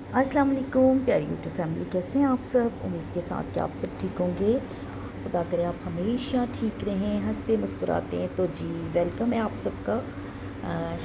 अस्सलाम वालेकुम प्यारी यूट्यूब फैमिली, कैसे हैं आप सब। उम्मीद के साथ कि आप सब ठीक होंगे। खुदा करे आप हमेशा ठीक रहें, हंसते मुस्कुराते हैं। तो जी वेलकम है आप सबका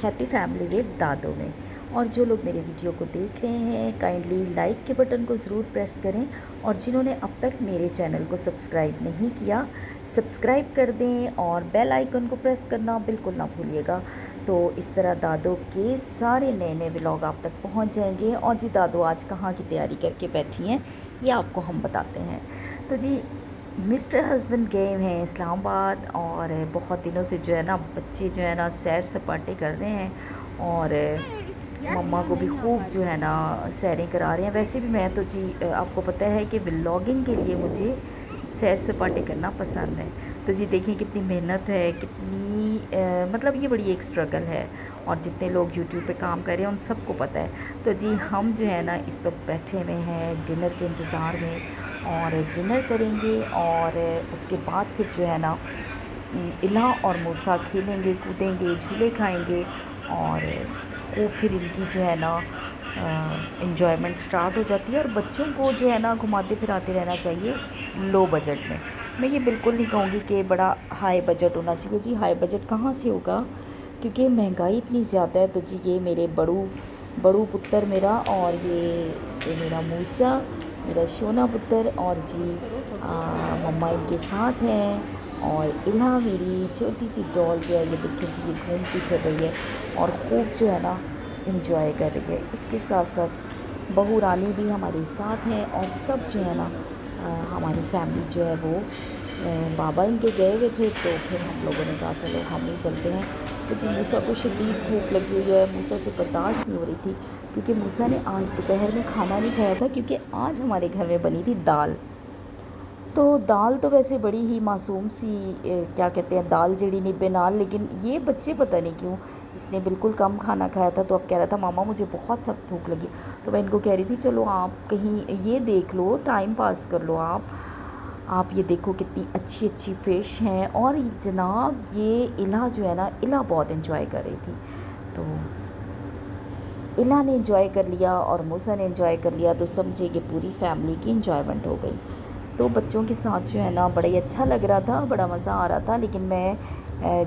हैप्पी फैमिली विद दादो में। और जो लोग मेरे वीडियो को देख रहे हैं काइंडली लाइक के बटन को ज़रूर प्रेस करें, और जिन्होंने अब तक मेरे चैनल को सब्सक्राइब नहीं किया सब्सक्राइब कर दें और बेल आइकन को प्रेस करना बिल्कुल ना भूलिएगा। तो इस तरह दादो के सारे नए नए व्लॉग आप तक पहुंच जाएंगे। और जी दादो आज कहाँ की तैयारी करके बैठी हैं ये आपको हम बताते हैं। तो जी मिस्टर हस्बैंड गए हैं इस्लामाबाद, और बहुत दिनों से जो है ना बच्चे जो है ना सैर सपाटे कर रहे हैं, और मम्मा को भी खूब जो है ना सैरें करा रहे हैं। वैसे भी मैं तो जी आपको पता है कि व्लॉगिंग के लिए मुझे सैर सपाटे करना पसंद है। तो जी देखिए कितनी मेहनत है, कितनी मतलब ये बड़ी एक स्ट्रगल है, और जितने लोग यूट्यूब पे काम कर रहे हैं उन सबको पता है। तो जी हम जो है ना इस वक्त बैठे हुए हैं डिनर के इंतज़ार में, और डिनर करेंगे और उसके बाद फिर जो है ना इला और मूसा खेलेंगे कूदेंगे झूले खाएंगे, और वो फिर इनकी जो है ना इन्जॉयमेंट स्टार्ट हो जाती है। और बच्चों को जो है ना घुमाते फिराते रहना चाहिए लो बजट में। मैं ये बिल्कुल नहीं कहूँगी कि बड़ा हाई बजट होना चाहिए। जी हाई बजट कहाँ से होगा, क्योंकि महंगाई इतनी ज़्यादा है। तो जी ये मेरे बड़ू बड़ू पुत्र मेरा, और ये मेरा मूसा मेरा शोना पुत्र, और जी मम्मा इनके साथ हैं, और इल्हा मेरी छोटी सी डॉल जो है ये देखें जी ये घूमती फिर रही है और खूब जो है ना इंजॉय कर रही है। इसके साथ साथ बहू रानी भी हमारे साथ हैं, और सब जो है ना हमारी फैमिली जो है वो बाबा इनके गए हुए थे, तो फिर हम लोगों ने कहा चलो हम ही चलते हैं। तो जी मूसा को शदीद भूख लगी हुई है, मूसा से बर्दाश्त नहीं हो रही थी, क्योंकि मूसा ने आज दोपहर में खाना नहीं खाया था, क्योंकि आज हमारे घर में बनी थी दाल। तो दाल तो वैसे बड़ी ही मासूम सी क्या कहते हैं दाल जड़ी निब्बे नाल, लेकिन ये बच्चे पता नहीं क्यों इसने बिल्कुल कम खाना खाया था। तो अब कह रहा था मामा मुझे बहुत सख्त भूख लगी। तो मैं इनको कह रही थी चलो आप कहीं ये देख लो, टाइम पास कर लो आप ये देखो कितनी अच्छी अच्छी फ़िश हैं। और जनाब ये इला जो है ना इला बहुत इन्जॉय कर रही थी। तो इला ने इन्जॉय कर लिया और मूसा ने इन्जॉय कर लिया, तो समझिए कि पूरी फैमिली की इन्जॉयमेंट हो गई। तो बच्चों के साथ जो है ना बड़ा ही अच्छा लग रहा था, बड़ा मज़ा आ रहा था। लेकिन मैं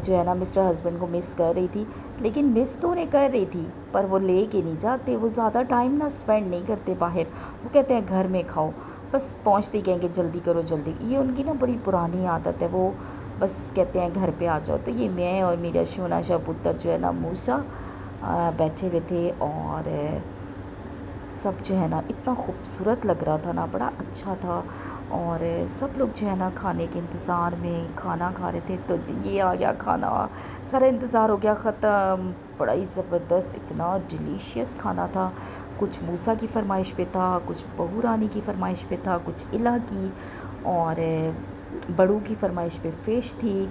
जो है ना मिस्टर हस्बैंड को मिस कर रही थी। लेकिन मिस तो उन्हें कर रही थी, पर वो ले के नहीं जाते, वो ज़्यादा टाइम ना स्पेंड नहीं करते बाहर। वो कहते हैं घर में खाओ, बस पहुँचते ही कहेंगे जल्दी करो जल्दी। ये उनकी ना बड़ी पुरानी आदत है, वो बस कहते हैं घर पे आ जाओ। तो ये मैं और मेरा शोना शाह पुत्र जो है ना मूसा बैठे हुए थे, और सब जो है ना इतना खूबसूरत लग रहा था ना, बड़ा अच्छा था। और सब लोग जो है ना खाने के इंतज़ार में खाना खा रहे थे। तो जी ये आ गया खाना, सारा इंतज़ार हो गया ख़त्म। बड़ा ही ज़बरदस्त इतना डिलीशियस खाना था। कुछ मूसा की फ़रमाइश पे था, कुछ बहू रानी की फ़रमाइश पे था, कुछ इला की, और बड़ू की फ़रमाइश पे फ़िश थी,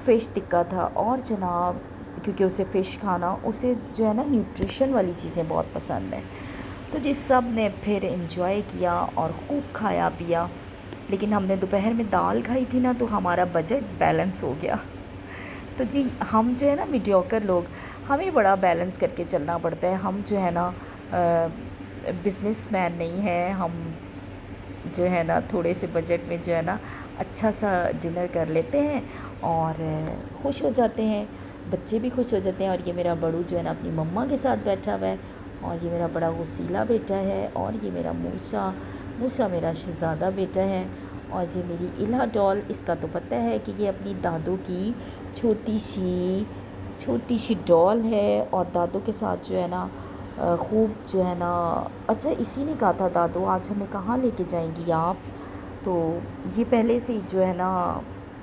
फ़िश टिक्का था। और जनाब क्योंकि उसे फ़िश खाना, उसे जो है ना न्यूट्रिशन वाली चीज़ें बहुत पसंद हैं। तो जिस सब ने फिर एंजॉय किया और खूब खाया पिया। लेकिन हमने दोपहर में दाल खाई थी ना, तो हमारा बजट बैलेंस हो गया। तो जी हम जो है ना मीडियोकर लोग, हमें बड़ा बैलेंस करके चलना पड़ता है। हम जो है ना बिजनेसमैन नहीं हैं, हम जो है ना थोड़े से बजट में जो है ना अच्छा सा डिनर कर लेते हैं, और खुश हो जाते हैं, बच्चे भी खुश हो जाते हैं। और ये मेरा बड़ू जो है ना अपनी मम्मा के साथ बैठा हुआ है, और ये मेरा बड़ा वसीला बेटा है, और ये मेरा मूसा मूसा मेरा शहज़ादा बेटा है। और ये मेरी इला डॉल, इसका तो पता है कि ये अपनी दादू की छोटी सी डॉल है, और दादू के साथ जो है ना खूब जो है ना। अच्छा इसी ने कहा था दादू आज हमें कहाँ लेके जाएंगी आप। तो ये पहले से ही जो है ना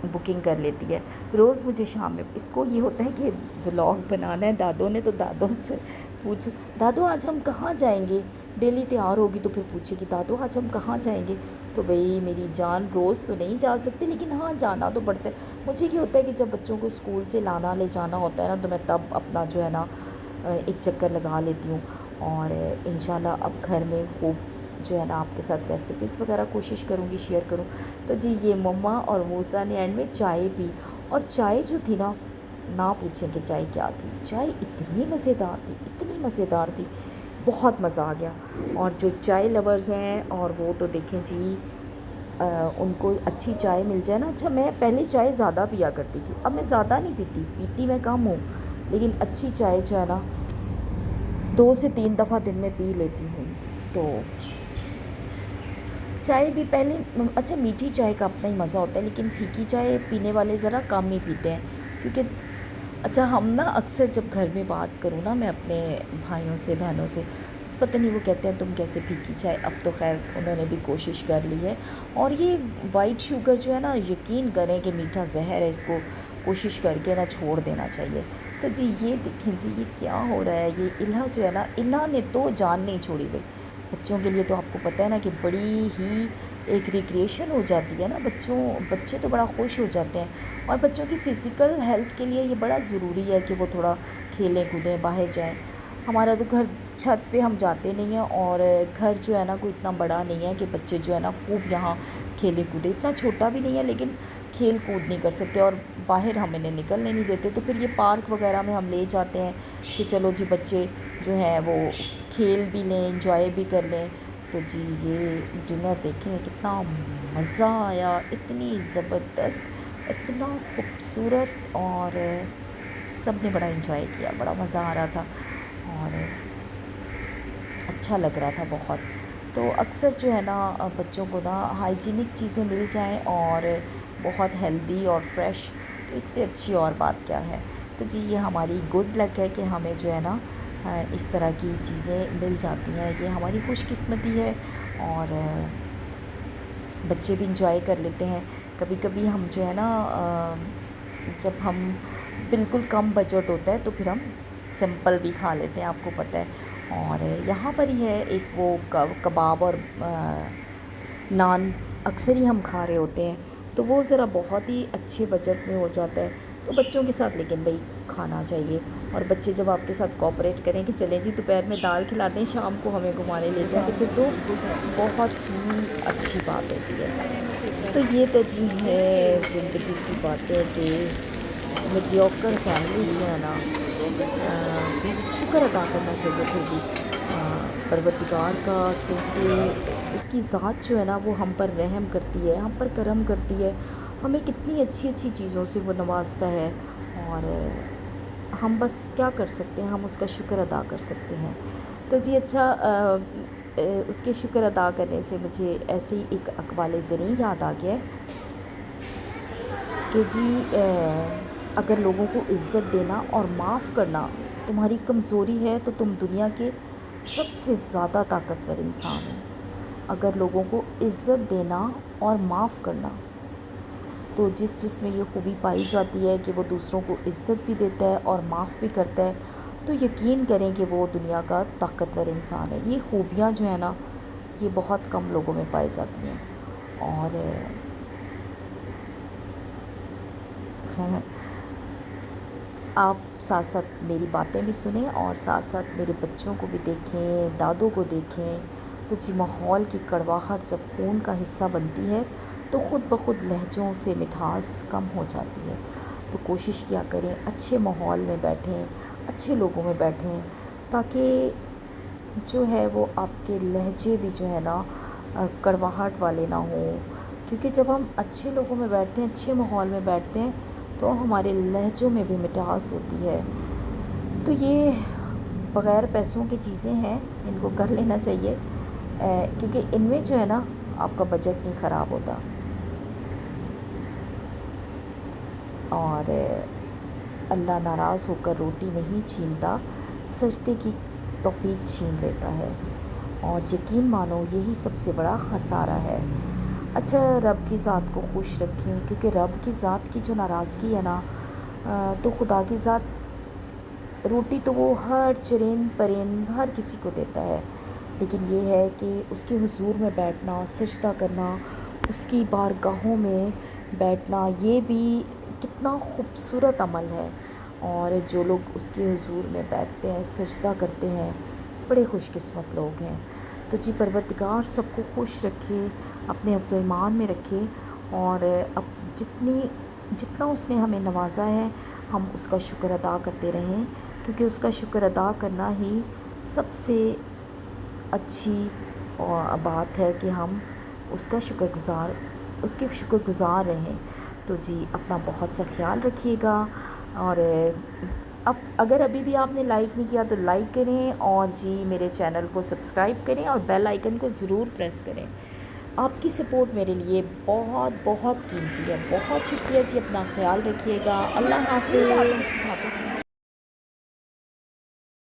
बुकिंग कर लेती है। रोज़ मुझे शाम में इसको ये होता है कि व्लॉग बनाना है दादो ने, तो दादो से पूछो दादो आज हम कहाँ जाएंगे। डेली तैयार होगी तो फिर पूछेगी दादो आज हम कहाँ जाएंगे। तो भाई मेरी जान रोज़ तो नहीं जा सकती, लेकिन हाँ जाना तो पड़ता है। मुझे ये होता है कि जब बच्चों को स्कूल से लाना ले जाना होता है ना, तो मैं तब अपना जो है ना एक चक्कर लगा लेती हूँ। और इंशाल्लाह अब घर में खूब जो है ना आपके साथ रेसिपीज़ वगैरह कोशिश करूँगी शेयर करूँ। तो जी ये मम्मा और मूसा ने एंड में चाय पी, और चाय जो थी ना, ना पूछें कि चाय क्या थी। चाय इतनी मज़ेदार थी, इतनी मज़ेदार थी। बहुत मज़ा आ गया। और जो चाय लवर्स हैं और वो तो देखें जी, उनको अच्छी चाय मिल जाए ना। अच्छा, मैं पहले चाय ज़्यादा पिया करती थी, अब मैं ज़्यादा नहीं पीती, पीती मैं कम हूँ, लेकिन अच्छी चाय जो है ना 2 से 3 दफ़ा दिन में पी लेती हूँ। तो चाय भी पहले अच्छा, मीठी चाय का अपना ही मज़ा होता है, लेकिन फीकी चाय पीने वाले ज़रा कम ही पीते हैं, क्योंकि अच्छा हम ना अक्सर जब घर में बात करूँ ना मैं अपने भाइयों से बहनों से, पता नहीं वो कहते हैं तुम कैसे फीकी चाय। अब तो खैर उन्होंने भी कोशिश कर ली है। और ये वाइट शुगर जो है ना, यकीन करें कि मीठा जहर है, इसको कोशिश करके ना छोड़ देना चाहिए। तो जी ये देखें जी, ये क्या हो रहा है, ये इल्हा जो है ना, इल्हा ने तो जान नहीं छोड़ी भाई। बच्चों के लिए तो आपको पता है ना कि बड़ी ही एक रिक्रिएशन हो जाती है ना, बच्चे तो बड़ा खुश हो जाते हैं। और बच्चों की फ़िज़िकल हेल्थ के लिए ये बड़ा ज़रूरी है कि वो थोड़ा खेलें कूदें, बाहर जाएं। हमारा तो घर छत पे हम जाते नहीं हैं, और घर जो है ना कोई इतना बड़ा नहीं है कि बच्चे जो है ना खूब यहाँ खेले कूदे। इतना छोटा भी नहीं है, लेकिन खेल कूद नहीं कर सकते, और बाहर हम इन्हें निकलने नहीं देते। तो फिर ये पार्क वगैरह में हम ले जाते हैं कि चलो जी बच्चे जो हैं वो खेल भी लें, इंजॉय भी कर लें। तो जी ये डिनर देखें कितना मज़ा आया, इतनी ज़बरदस्त, इतना खूबसूरत, और सब ने बड़ा इंजॉय किया, बड़ा मज़ा आ रहा था और अच्छा लग रहा था बहुत। तो अक्सर जो है ना बच्चों को ना हाइजीनिक चीज़ें मिल जाएं और बहुत हेल्दी और फ्रेश, तो इससे अच्छी और बात क्या है। तो जी ये हमारी गुड लक है कि हमें जो है ना इस तरह की चीज़ें मिल जाती हैं, ये हमारी खुशकिस्मती है। और बच्चे भी इंजॉय कर लेते हैं। कभी कभी हम जो है ना जब हम बिल्कुल कम बजट होता है तो फिर हम सिंपल भी खा लेते हैं, आपको पता है। और यहाँ पर ही है एक वो कबाब और नान अक्सर ही हम खा रहे होते हैं, तो वो ज़रा बहुत ही अच्छे बजट में हो जाता है। तो बच्चों के साथ लेकिन भाई खाना चाहिए, और बच्चे जब आपके साथ कोऑपरेट करें कि चलें जी दोपहर में दाल खिला दें, शाम को हमें घुमाने ले जाएं, तो फिर तो बहुत ही अच्छी बात होती है। तो ये तो जी है ज़िंदगी की बातें कि मीडियोकर फैमिलीज़ जो है ना, शुक्र अदा करना चाहिए फिर भी परवरदिगार का, क्योंकि उसकी ज़ात जो है ना वो हम पर रहम करती है, हम पर करम करती है, हमें कितनी अच्छी अच्छी चीज़ों से वो नवाजता है। और हम बस क्या कर सकते हैं, हम उसका शुक्र अदा कर सकते हैं। तो जी अच्छा, उसके शुक्र अदा करने से मुझे ऐसे ही एक अक़वाले ज़रीं याद आ गया कि जी अगर लोगों को इज़्ज़त देना और माफ़ करना तुम्हारी कमज़ोरी है, तो तुम दुनिया के सबसे ज़्यादा ताकतवर इंसान हो। अगर लोगों को इज़्ज़त देना और माफ़ करना, तो जिसमें ये खूबी पाई जाती है कि वो दूसरों को इज़्ज़त भी देता है और माफ़ भी करता है, तो यकीन करें कि वो दुनिया का ताकतवर इंसान है। ये खूबियाँ जो है ना, ये बहुत कम लोगों में पाई जाती हैं। और आप साथ साथ मेरी बातें भी सुनें और साथ साथ मेरे बच्चों को भी देखें, दादों को देखें। तो जी माहौल की कड़वाहट जब खून का हिस्सा बनती है, तो ख़ुद ब खुद लहजों से मिठास कम हो जाती है। तो कोशिश किया करें अच्छे माहौल में बैठें, अच्छे लोगों में बैठें, ताकि जो है वो आपके लहजे भी जो है ना कड़वाहट वाले ना हों। क्योंकि जब हम अच्छे लोगों में बैठते हैं, अच्छे माहौल में बैठते हैं, तो हमारे लहजों में भी मिठास होती है। तो ये बग़ैर पैसों की चीज़ें हैं, इनको कर लेना चाहिए, क्योंकि इनमें जो है ना आपका बजट नहीं ख़राब होता। और अल्लाह नाराज़ होकर रोटी नहीं छीनता, सजदे की तौफ़ीक छीन लेता है। और यकीन मानो यही सबसे बड़ा ख़सारा है। अच्छा, रब की ज़ात को खुश रखें, क्योंकि रब की ज़ात की जो नाराज़गी है ना, तो खुदा की ज़ात रोटी तो वो हर चरिंद परिंद हर किसी को देता है, लेकिन ये है कि उसके हुजूर में बैठना, सजदा करना, उसकी बारगाहों में बैठना, ये भी कितना खूबसूरत अमल है। और जो लोग उसके हुजूर में बैठते हैं, सजदा करते हैं, बड़े खुशकिस्मत लोग हैं। तो जी परवरदिगार सबको खुश रखे, अपने हिफ्ज़-ओ ईमान में रखे, और अब जितना उसने हमें नवाज़ा है, हम उसका शुक्र अदा करते रहें, क्योंकि उसका शुक्र अदा करना ही सबसे अच्छी बात है कि हम उसके शुक्रगुज़ार रहें। तो जी अपना बहुत सा ख्याल रखिएगा। और अब अगर अभी भी आपने लाइक नहीं किया तो लाइक करें, और जी मेरे चैनल को सब्सक्राइब करें और बेल आइकन को ज़रूर प्रेस करें। आपकी सपोर्ट मेरे लिए बहुत बहुत कीमती है। बहुत शुक्रिया जी, अपना ख्याल रखिएगा। अल्लाह हाफ़िज़।